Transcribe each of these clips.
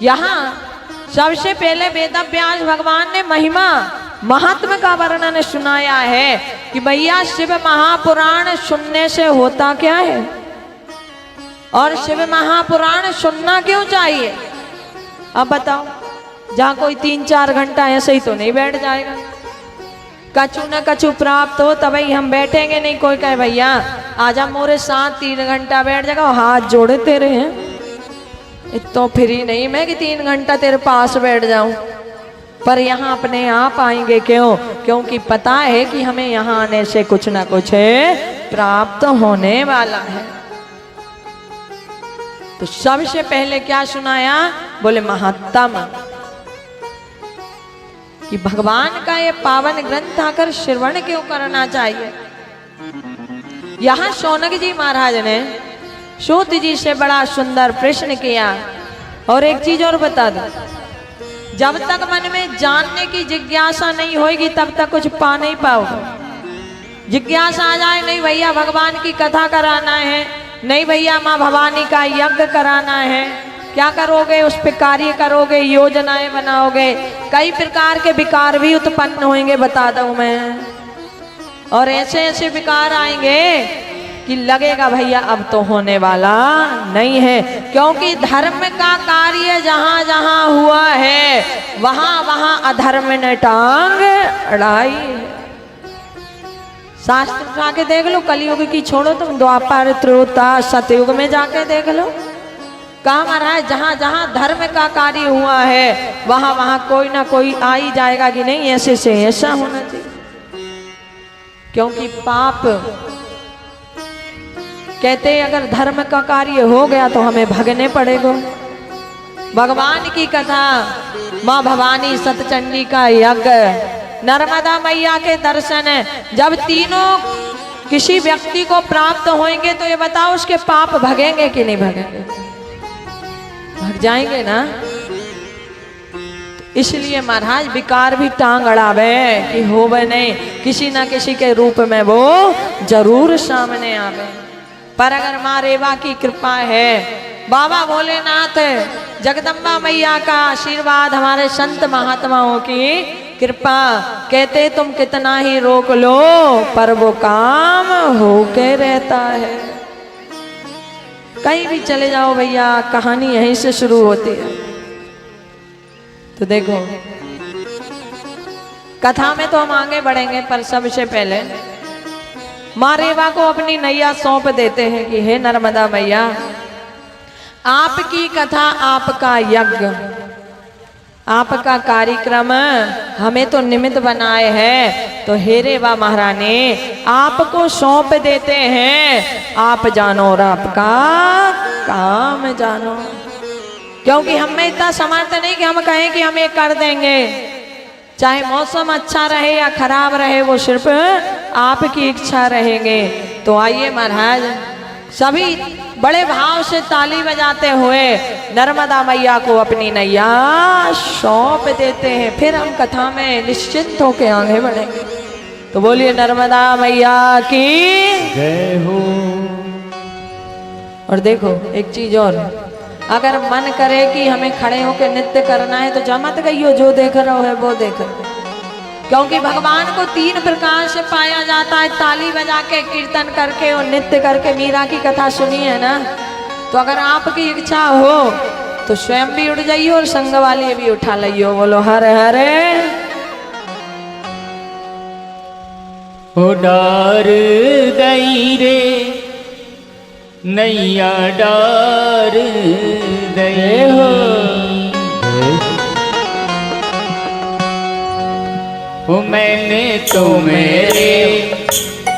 यहाँ सबसे पहले वेदव्यास भगवान ने महिमा महात्मा का वर्णन सुनाया है कि भैया शिव महापुराण सुनने से होता क्या है और शिव महापुराण सुनना क्यों चाहिए। अब बताओ, जहाँ कोई 3-4 घंटा ऐसे ही तो नहीं बैठ जाएगा, कछु न कछु प्राप्त हो तभी हम बैठेंगे। नहीं कोई कहे भैया आजा मोरे साथ 3 घंटा बैठ जाएगा, हाथ जोड़े तेरे हैं, तो फ्री नहीं मैं कि 3 घंटा तेरे पास बैठ जाऊं। पर यहाँ अपने आप आएंगे, क्यों? क्योंकि पता है कि हमें यहाँ आने से कुछ ना कुछ प्राप्त होने वाला है। तो सबसे पहले क्या सुनाया? बोले महत्तम, कि भगवान का ये पावन ग्रंथ आकर श्रवण क्यों करना चाहिए। यहाँ शौनक जी महाराज ने सूत जी से बड़ा सुंदर प्रश्न किया। और एक चीज और बता दो, जब तक मन में जानने की जिज्ञासा नहीं होगी तब तक कुछ पा नहीं पाओगे। जिज्ञासा आ जाए, नहीं भैया भगवान की कथा कराना है, नहीं भैया माँ भवानी का यज्ञ कराना है, क्या करोगे? उस पे कार्य करोगे, योजनाएं बनाओगे, कई प्रकार के विकार भी उत्पन्न होंगे, बता दूं मैं। और ऐसे ऐसे विकार आएंगे कि लगेगा भैया अब तो होने वाला नहीं है। क्योंकि धर्म का कार्य जहां जहां हुआ है वहां वहां अधर्म ने टांग अड़ाई है। शास्त्र जाके देख लो, कलयुग की छोड़ो तुम, द्वापर त्रेता सतयुग में जाके देख लो। कहा महाराज जहां जहां धर्म का कार्य हुआ है वहां वहां कोई ना कोई आ ही जाएगा कि नहीं ऐसे से ऐसा होना चाहिए। क्योंकि पाप कहते अगर धर्म का कार्य हो गया तो हमें भगने पड़ेगा। भगवान की कथा, माँ भवानी सतचंडी का यज्ञ, नर्मदा मैया के दर्शन, जब तीनों किसी व्यक्ति को प्राप्त होंगे तो ये बताओ उसके पाप भगेंगे कि नहीं भगेंगे? भग जाएंगे ना। इसलिए महाराज विकार भी टांग अड़ावे कि हो नहीं, किसी ना किसी के रूप में वो जरूर सामने आवे। पर अगर माँ रेवा की कृपा है, बाबा भोलेनाथ जगदम्बा मैया का आशीर्वाद, हमारे संत महात्माओं की कृपा, कहते तुम कितना ही रोक लो पर वो काम होके रहता है। कहीं भी चले जाओ भैया, कहानी यहीं से शुरू होती है। तो देखो कथा में तो हम आगे बढ़ेंगे, पर सबसे पहले माँ रेवा को अपनी नैया सौंप देते हैं कि हे नर्मदा मैया, आपकी कथा, आपका यज्ञ, आपका कार्यक्रम हमें तो निमित्त बनाए हैं, तो हे रेवा महारानी आपको सौंप देते हैं, आप जानो और आपका काम जानो। क्योंकि हमें इतना समर्थ नहीं कि हम कहें कि हम ये कर देंगे, चाहे मौसम अच्छा रहे या खराब रहे, वो सिर्फ आपकी इच्छा रहेंगे। तो आइए महाराज सभी बड़े भाव से ताली बजाते हुए नर्मदा मैया को अपनी नैया सौंप देते हैं। फिर हम कथा में निश्चिंत होकर आगे बढ़ेंगे। तो बोलिए नर्मदा मैया की जय हो। और देखो एक चीज और, अगर मन करे कि हमें खड़े होकर नृत्य करना है तो मत कहियो जो देख रहा है वो देख रहा है। क्योंकि भगवान को 3 प्रकार से पाया जाता है, ताली बजा के, कीर्तन करके और नृत्य करके। मीरा की कथा सुनी है ना। तो अगर आपकी इच्छा हो तो स्वयं भी उठ जाइए और संग वाले भी उठा लियो। बोलो हरे हरे। हो डार दई रे नैया डार दई हो, मैंने तो मेरे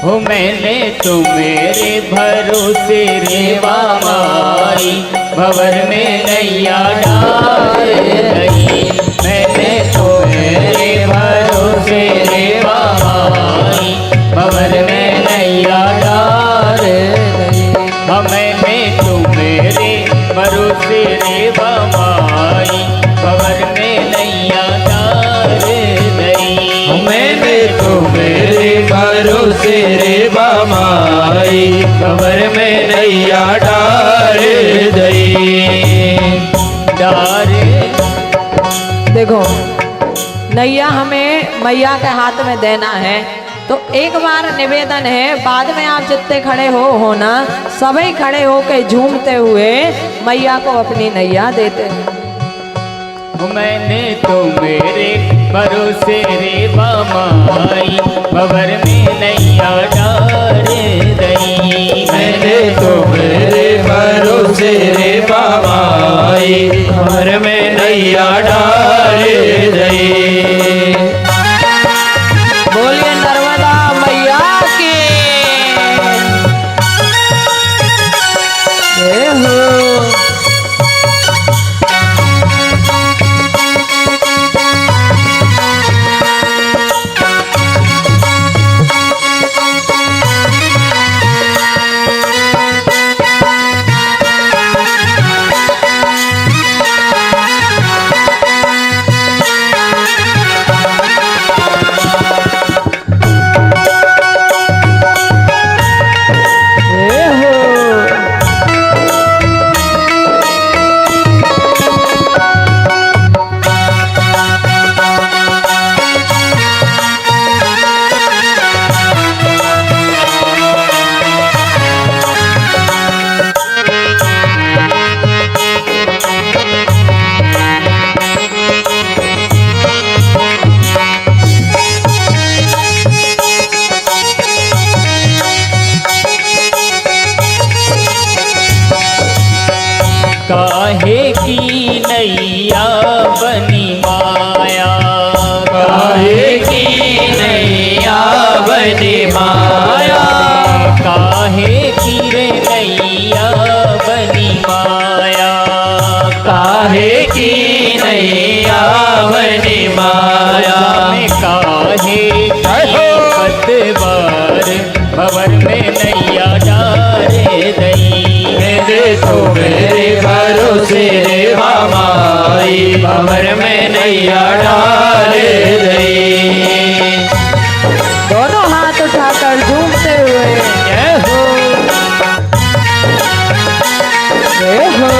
हो, मैंने तो मेरे भरोसे रेवा माई, भंवर में नैया डार दई। मैंने तो मेरे भरोसे रेवा माई, भंवर में नैया डार दई। मैंने तो मेरे भरोसे रेवा माई, भंवर में नैया डार दई। मैंने तो मेरे भरोसे रेवा माई, भंवर में नैया डार दई। डारे। देखो नैया हमें मैया के हाथ में देना है, तो एक बार निवेदन है, बाद में आप जितने खड़े हो ना, सभी खड़े हो के झूमते हुए मैया को अपनी नैया देते हैं। मैंने तो मेरे भरोसे रे बामाई, भंवर में नैया डारे दई। मैंने तो मेरे भरोसे रे बामाई, भंवर में नैया डारे दई। बोलिए नर्मदा मैया की जय हो। काहे की नैया बनी माया, काहे की नैया बनी माया, काहे की रे नैया बनी माया, काहे की नैया बनी माया। काहे की पतवार, भंवर में नैया डारे दई। मेरे तो मेरे भरोसे रे बामाई, भंवर में नैया डारे दई। दोनों हाथ उठाकर झूमते हुए जय हो जय हो।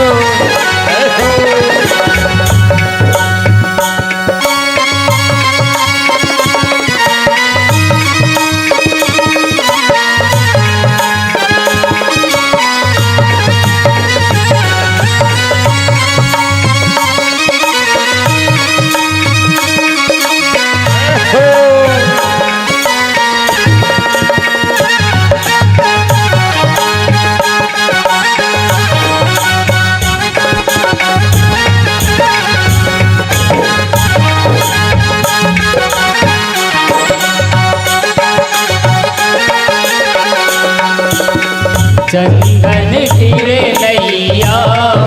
चंदन की रे नैया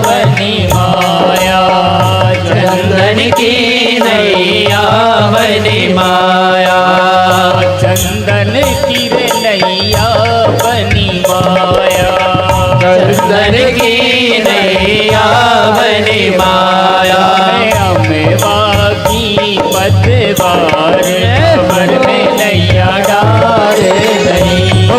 बनी माया, चंदन की नैया बनी माया, चंदन की रे नैया बनी माया, चंदन की नैया बनी माया। अमेवा की पतवार, भंवर में नैया डारे दई।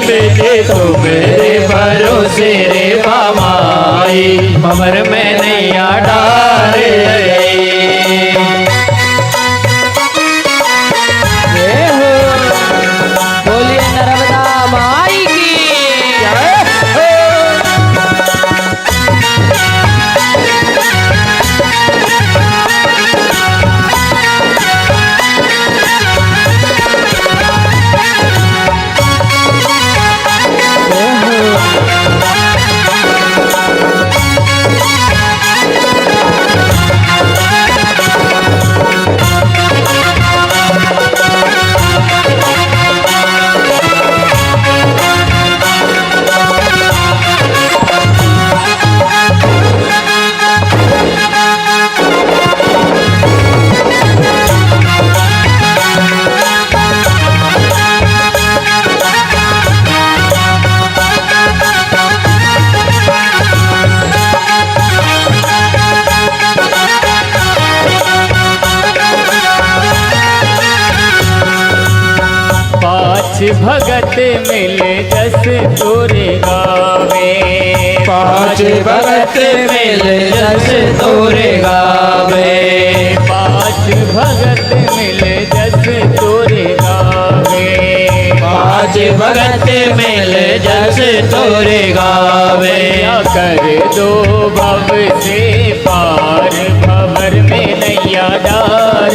मेरे तो मेरे भरोसे रे बामाई, भंवर में नैया डारे दई। जय हो। बोलिए नर्मदा माई की जय हो। भगत मिले जस तोरे गावे, पाँच भगत मिल जस तोरे गावे पाँच भगत मिल जस तोरे गावे पाँच भगत मिल जस तोरे गावे कर दो भव से पार भवर में नैया डार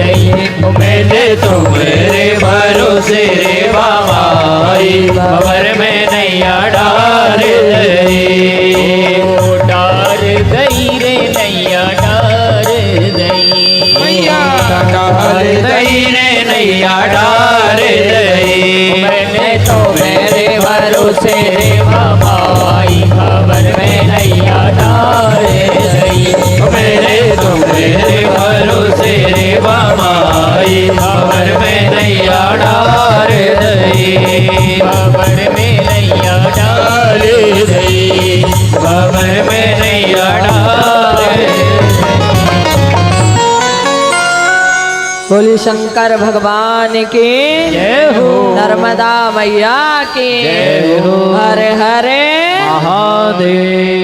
रही मैंने तुम्हारे भरोसे रे बाबाई भवर में नैया डार दई डार दई रे नैया डार दई डार दई रे नैया डार दई मैंने तो मेरे भरोसे रे बाबाई खबर में नैया डार दई मेरे तुम्हारे भरोसे रे बाबाई भवर में नैया डार दई खबर में नैया डार दई भवर में नैया डार बोली शंकर भगवान की जय हो नर्मदा मैया की जय हो। हरे हरे महादेव।